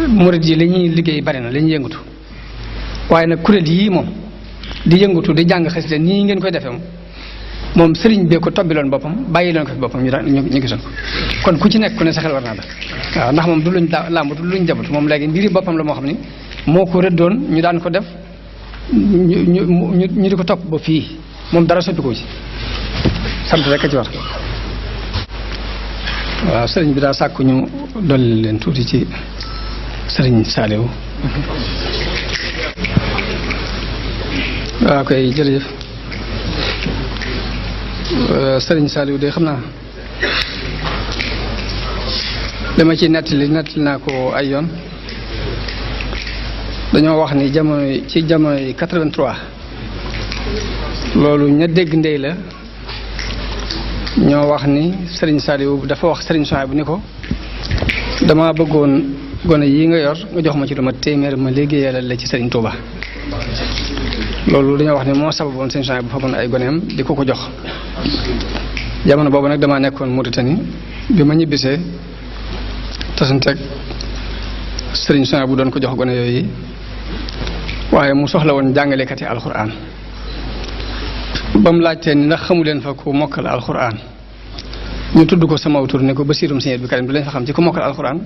murid yi li ñuy liggéey bari na li ñuy yëngatu waaye nag kuréel yii moom di yëngatu di jàng xasida nii ngeen koy defee moom sëriñ bee ko tobbiloon boppam bàyyi loon ko fi boppam ñu gisoon ko kon ku ci nekk ku ne sa xel war naa def waaw ndax moom du luñ làmbatu du luñ jabatu moom léegi mbiri boppam la moo xam ni moo ko rëddoon ñu daan ko def ñu di ko topp ba fii moom dara soppi ko ci sant rek a ci war waaw sëriñ bi daa sàkku ñu dolli leen tuuti ci sëriñ Saliou waaw koy jërëjëf sëriñ Saliou de xam naa dama ci nettali naa ko ay yoon dañoo wax ni jamonoy 83 loolu ña dégg ndey la ñoo wax ni sëriñ Saliou dafa wax sëriñ Souhaïbou bu ni ko dama bëggoon gone yi nga yor nga jox ma ci lu ma téeméer ma liggéeyal la ci sëriñ Touba loolu dañoo wax ni moo sababoon sëriñ Souhaïbou bu faboon ay goneem di ko jox jamono boobu nag damaa nekkoon Mauritanie bi ma ñibbisee tasanteeg sëriñ Souhaïbou bu doon ko jox gone yooyu waaye mu soxla woon jàngalekati alxuraan ba mu laajtee ni ndax xamu leen fa ku mokkal alxuraan ñu tudd ko sama tur ne ko Basiirum Sëñ Abdou Karim du leen fa xam ci ku mokkal alxuraan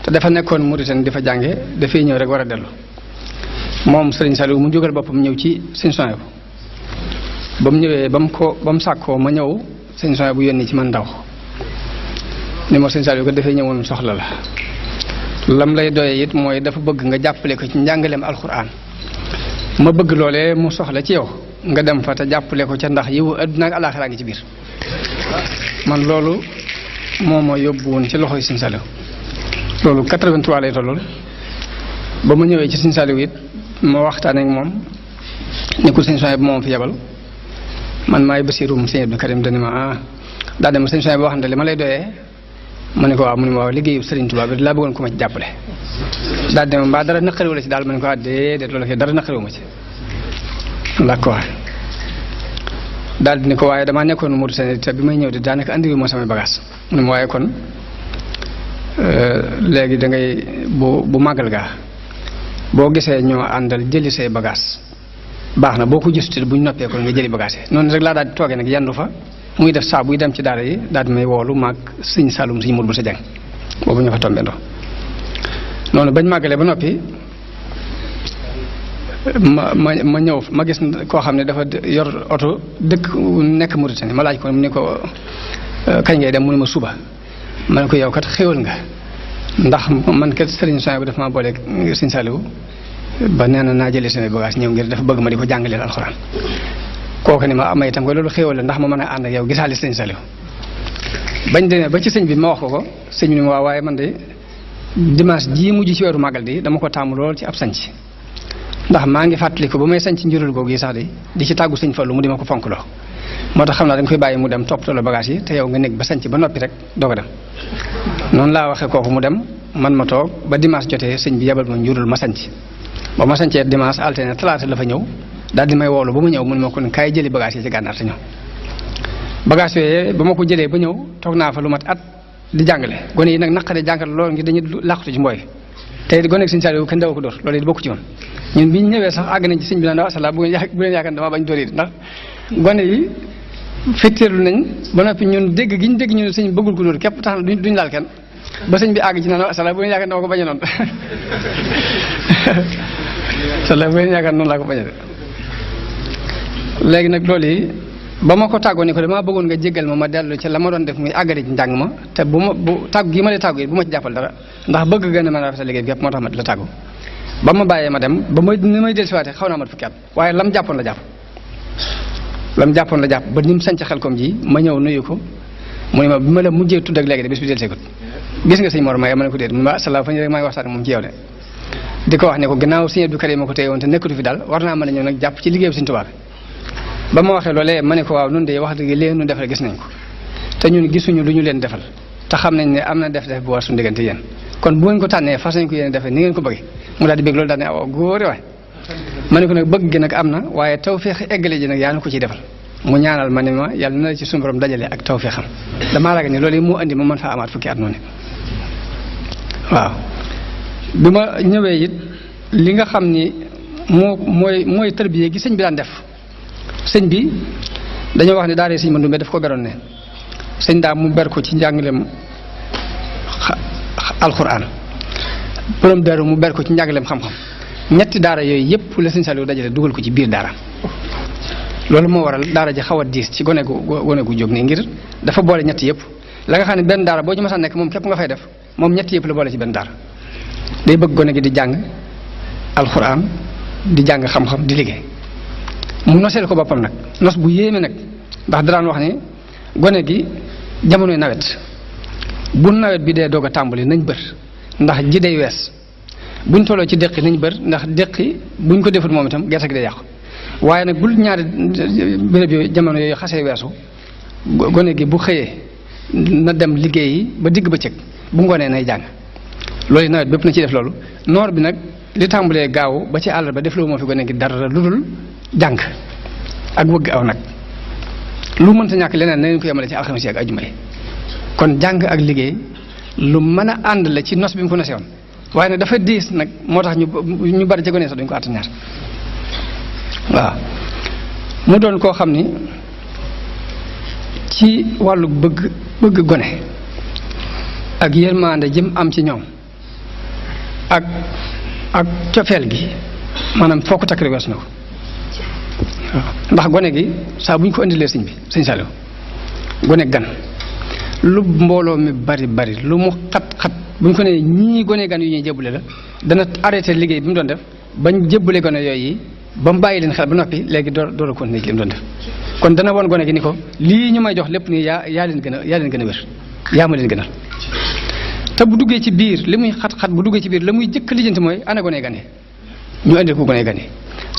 te dafa nekkoon Mauritanie di fa jànge dafay ñëw rek war a dellu moom sëriñ Saliou mu jógal boppam ñëw ci sëñ Souhaïbou ba mu ñëwee ba mu sàkkoo ma ñëw sëñ Souhaïbou bu yónni ci man ndaw ni ma sëñ Saliou ko dafay ñëwoon soxla la lam lay doyee it mooy dafa bëgg nga jàppale ko ci njàngaleem alxuraan ma bëgg loolee mu soxla ci yow nga dem fa te jàppale ko ca ndax yiwu adduna ak alaaxira ngi ci biir man loolu moo ma yóbbu woon ci loxoy sëñ Saliou loolu 83 lay tollool ba ma ñëwee ci sëñ Saliou it ma waxtaan ak moom nekkul sëñ Souhaïbou moom fi yebal man maay Basiirum Sëñ Abdou Karim dani ma daa dem sëñ Souhaïbou wax na li ma lay doyee ma ne ko waaw mu ne ma waaw liggéeyu Sëriñ Tuubaa bi laa bëggoon ko ma ci jàppale daal dem mbaa dara naqariwu la ci daal ma ne ko déedéet loolu fi dara naqariwu ma ci la ko wax daal di ne ko waaye damaa nekkoon Mauritanie te bi may ñëw di daanaka andiwu ma samay bagage mu ne ma waaye kon léegi da ngay bu màggal gaa boo gisee ñoo àndal jëli say bagage baax na boo ko gisutee bu ñu noppee ko nga jëli bagage yi noonu rek laa daal di toogee nag yendu fa muy def saa buy dem ci daara yi daal di may woolu maag sëñ Saloum sëñ Modou bu sa jàng boobu ñoo fa tombendoo noonu bañ màggalee ba noppi ma ñëw ma gis koo xam ne dafa yor oto dëkk nekk Mauritanie ma laaj ko mu ne ko kañ ngay dem mu ne ma suba ma ne ko yow kat xéwal nga ndax man kat sëriñ Souhaïbou bi dafa maa booleeg sëñ Saliou ba nee na naa jëlee samay bagage ñëw ngir dafa bëgg ma di ko jàngaleel alxuraan kooku ni ma amay itam ko loolu xéwal la ndax ma mën a ànd ak yow gisaale sëñ Saliou bañ demee ba ci sëñ bi ma wax ko sëñ bi ni ma waaw waaye man de dimanche jii mujj ci weeru màggal di dama ko taamu lool ci ab sanc ndax maa ngi fàttaliku ba may sanc njurul googu yi sax di ci tàggu sëñ Fallu mu di ma ko fonk loo moo tax xam naa da nga koy bàyyi mu dem toppatoo la bagage yi te yow nga nekk ba sanc ba noppi rek doo ko dem noonu laa waxee kooku mu dem man ma toog ba dimanche jotee sëñ bi yebal ma njurul ma sanc ba ma sancee dimanche altine talaata la fa ñëw daal di may woolu ba ma ñëw mu ne ma kon kaay jëli bagage yi ci gànnaar te ñëw bagage yooyu ba ma ko jëlee ba ñëw toog naa fa lu mat at di jàngale gone yi nag naqare jàngal loolu ngir dañuy làqatu ci mbooy te it gone ak sëñ Saliou kenn daw ko dóor loolu it bokku ci woon ñun bi ñu ñëwee sax àgg nañ ci sëñ bi naan wasala bu leen yaakaar dama bañ dóor yi ndax gone yi fetteerlu nañ ba noppi ñun dégg gi ñu dégg ñu ne sëñ bëggul ko dóor képp tax na duñ laal kenn ba sëñ bi àgg ci naan wasala bu leen yaakaar dama ko bañ a noonu wasala bu leen yaakaar noonu laa ko bañ a léegi nag loolu yi ba ma ko tàggoo ni ko damaa bëggoon nga jéggal ma dellu ci la ma doon def muy àggale ci njàng ma te bu tàggu gi ma lay tàggu yi bu ma ci jàppal dara ndax bëgg gën a mën a rafetal liggéey bi yëpp moo tax ma di la tàggu ba ma bàyyee ma dem ba ni may dellusiwaatee xaw naa mat fukki at waaye lam jàppoon la jàpp ba ni mu sanc Xelkom ji ma ñëw nuyu ko mu ne ma bi ma la mujjee tudd ak léegi de bis bi delluseegut gis nga sëñ Mor Maye ma ne ko déet mu ne ma asalaam fa ñu rek maa ngi waxtaan moom ci yow de di ko wax ne ko gannaaw sëñ Abdou Karim ma ko téye woon te nekkatu fi daal war naa mën a ñëw nag jàpp ci liggéey bi sëñ Tuubaa ba ma waxee loolee ma ne ko waaw nun de wax dëgg léegi nu defal gis nañ ko te ñun gisuñu lu ñu leen defal te xam nañ ne am na def bu war suñu diggante yéen kon bu ngeen ko tànnee fas nañ ko yéen defee ni ngeen ko bëggee mu daal di bëgg loolu daal ne aw góore waay ma ne ko nag bëgg gi nag am na waaye tawfeex eggale ji nag yaa na ko ciy defal mu ñaanal ma ne ma yàlla na la ci suñu borom dajale ak tawfeexam damaa ragal ni loolu yi moo andi ma mën faa amaat fukki at noonu waaw bi ma ñëwee it li nga xam ni mooy tërbiye gi sëñ bi daan def sëñ bi dañoo wax ne daara sëñ Mandumbe daf ko beroon ne sëñ daa mu ber ko ci njàngaleem alxuraan borom daaru mu ber ko ci njàngaleem xam-xam ñetti daara yooyu yëpp la sëñ Saliou dajale dugal ko ci biir daara loolu moo waral daara ji xaw a diis ci gone gu jóg nii ngir dafa boole ñetti yëpp la nga xam ne benn daara boo ci mësaan nekk moom képp nga fay def moom ñetti yëpp la boole ci benn daara day bëgg gone gi di jàng alxuraan di jàng xam-xam di liggéey mu noseel ko boppam nag nos bu yéeme nag ndax daraan wax ne gone gi jamonoy nawet bu nawet bi dee doog a tàmbali nañ bër ndax ji day wees buñ tolloo ci déqi nañ bër ndax déqi buñ ko defut moom itam gerte gi day yàqu waaye nag bul ñaari béréb yooyu jamono yooyu xasee weesu gone gi bu xëyee na dem liggéeyi ba digg bëccëg bu ngoonee nay jàng loolu nawet bépp na ci def loolu noor bi nag li tàmbalee gaaw ba ci àllarba def loo moo fi gone gi dara lu dul jàng ak wëgg aw nag lu mënta ñàkk leneen na ngeen ko yemale ci alxames yi ak ajuma yi kon jàng ak liggéey lu mën a ànd la ci nos bi mu ko nosee woon waaye nag dafa diis nag moo tax ñu bari ca gone sax duñ ko àtt ñaar waaw mu doon koo xam ni ci wàllu bëgg gone ak yërmande jëm am ci ñoom ak cofeel gi maanaam foo ko takk rek weesu na ko waaw ndax gone gi saa bu ñu ko indilee sëñ bi sëñ Saliou gone gan lu mbooloo mi bari lu mu xat bu ñu ko nee ñii gone gan yu ñuy jébbale la dana arrêté liggéey bi mu doon def bañ jébbale gone yooyu ba mu bàyyi leen xel ba noppi léegi door a continuer ci li mu doon def kon dana woon gone gi ni ko lii ñu may jox lépp nii yaa leen gën a wér yaa ma leen gënal te bu duggee ci biir li muy xat-xat bu duggee ci biir la muy jëkk lijjanti mooy ana gone gane ñu indil ko gone gane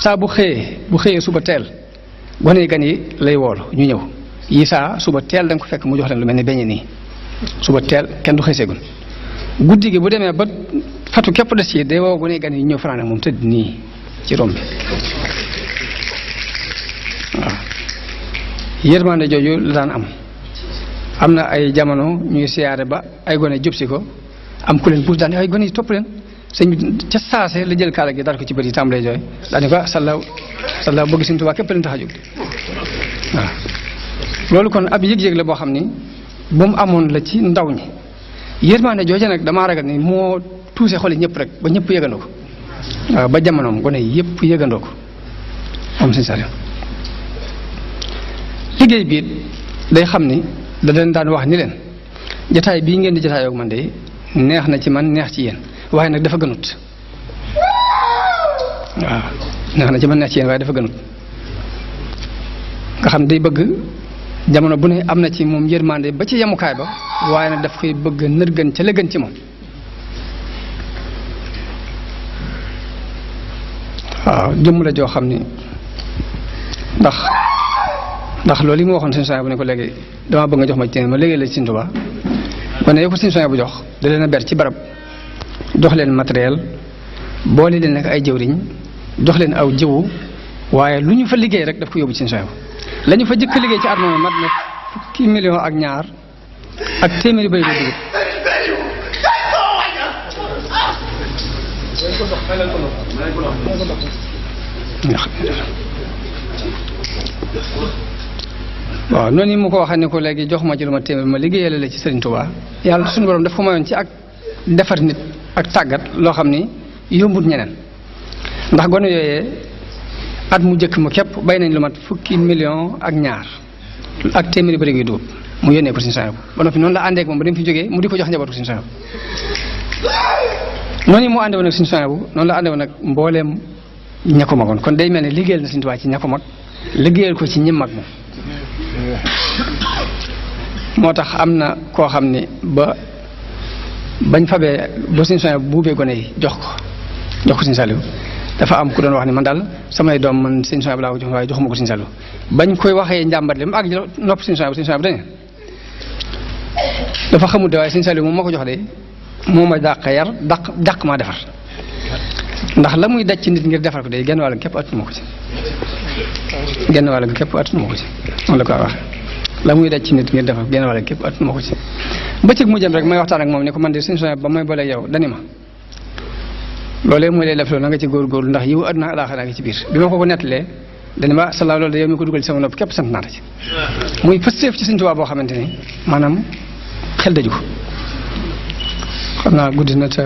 saa bu xëyee suba teel gone gan yi lay woolu ñu ñëw yi saa suba teel da nga ko fekk mu jox leen lu mel ni beñe nii suba teel kenn du xëy seegun guddi gi bu demee ba fatu képp des ci day woo gone gan yi ñëw fanaan ak moom tëdd nii ci rom bi waaw yërmande jooju la daan am na ay jamono ñuy siyaare ba ay gone jub si ko am ku leen puus daan ay gone yi topp leen sëñ bi ca saase la jël kaala gi daal ko ci bët yi tàmbalee jooy daal ni ko sallaaw bëgg Sëñ Tuubaa képp leen tax a jóg waaw loolu kon ab yëg-yëg la boo xam ni bu mu amoon la ci ndaw ñi yërmande jooju nag damaa ragal ni moo tuuse xoli ñëpp rek ba ñëpp yëgandoo ko waaw ba jamonoom gone yëpp yëgandoo ko am Sëñ Saliou liggéey bi day xam ni da leen daan wax ni leen jataay bii ngeen di jataayoo ak man de neex na ci man neex ci yéen waaye nag dafa gënut waaw neex na ci man neex ci yéen waaye dafa gënut nga xam day bëgg jamono bu ne am na ci moom yërmande ba ci yemukaay ba waaye nag daf koy bëgg nërgën ca la gën ci moom waaw jëmm la joo xam ni ndax loolu yi mu waxoon Sëñ Souhaïbou bu ne ko léegi damaa bëgg nga jox ma ci ma léegi la ci Sëñ Tuubaa kon ne ko Sëñ Souhaïbou bu jox da leen a ber ci barab jox leen matériel boole leen nag ay jëwriñ jox leen aw jiwu waaye lu ñu fa liggéey rek daf ko yóbbu ci Sëñ Souhaïbou la ñu fa jëkk liggéey ci at moom mat na fukki million ak ñaar ak téeméeri bëri la dugub waaw noonu yi mu ko waxee ne ko léegi jox ma ci lu ma téeméer ma liggéeyal la ci Sëriñ Tuubaa yàlla suñu borom daf ko mayoon ci ak defar nit ak tàggat loo xam ni yombut ñeneen ndax gone yooyee at mu jëkk mu képp bay nañ lu mat fukki million ak ñaar ak téeméeri bëri gi dugub mu yónnee ko Sëriñ Souhaïbou ba noppi noonu la àndee ak moom ba dem fi jógee mu di ko jox njabootu Sëriñ Souhaïbou noonu yi mu àndewoon ak Sëriñ Souhaïbou noonu la àndewoon ak mbooleem ña ko magoon kon day mel ne liggéeyal na Sëriñ Tuubaa ci ña ko mag liggéeyal ko ci ñi mag moom moo tax am na koo xam ni bañ fabee ba Sëriñ Souhaïbou buubee gone yi jox ko Sëriñ Saliou dafa am ku doon wax ni man daal samay doom man Sëriñ Souhaïbou laa ko jox waaye joxuma ko Sëriñ Saliou bañ koy waxee njàmbat li mu àgg nopp Sëriñ Souhaïbou dañu dafa xamul de waaye Sëriñ Saliou moom moo ko jox de moo ma dàq yar dàq maa defar ndax la muy daj ci nit ngir defar ko de genn wàll képp attuma ko ci genn wàll képp attuma ko ci moom la ko wax la muy daj ci nit ngir defar genn wàll képp attuma ko ci bëccëg mu jëm rek may waxtaan ak moom ne ko man de sëñ Souhaïbou ba may boole yow dani ma loolee mooy lay def loolu na nga ci góorgóorlu ndax yiw àdduna ak àllaaxira ngi ci biir bi ma ko nettalee dani ma salaaw loolu de yow mi ko dugal ci sama nopp képp sant naa la ci muy pësteef ci sëñ Tuubaa boo xamante ni maanaam xel daju ko xam naa guddi na te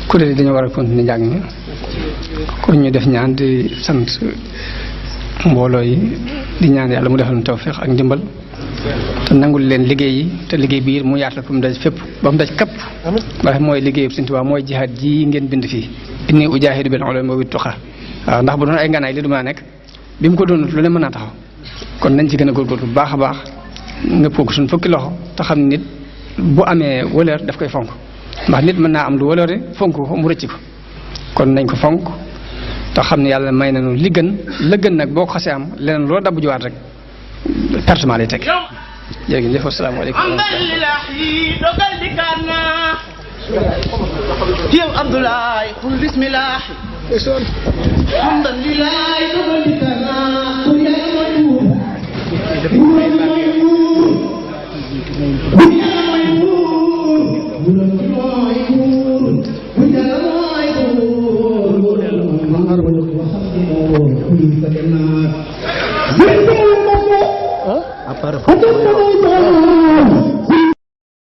kuréel yi dañoo war a continuer njàng mi kon ñu def ñaan di sant mbooloo yi di ñaan yàlla mu defal ñu tawfeex ak ndimbal te nangul leen liggéey yi te liggéey bi mu yaatal ko mu daj fépp ba mu daj kapp ndax mooy liggéeyu Sëñ Tuubaa mooy jihaad ji ngeen bind fii inni ujaahidu bil ulumi wa tuqa waaw ndax bu doon ay nganaay li du mën a nekk bi mu ko doonut lu ne mën naa taxaw kon nañ ci gën a góorgóorlu bu baax a baax nga ko suñ fukki loxo te xam nit bu amee wëlër daf koy fonk ndax nit mën naa am lu wëlëre fonk ko mu rëcc ko kon nañ ko fonk te xam ne yàlla may nañu li gën la gën nag boo ko xasee am leneen loo dabb juwaat rek pertement lay teg jërëjëf asalaamaaleykum yow Abdoulaye qul bismillah hamdan lillahi dogal dikana Apa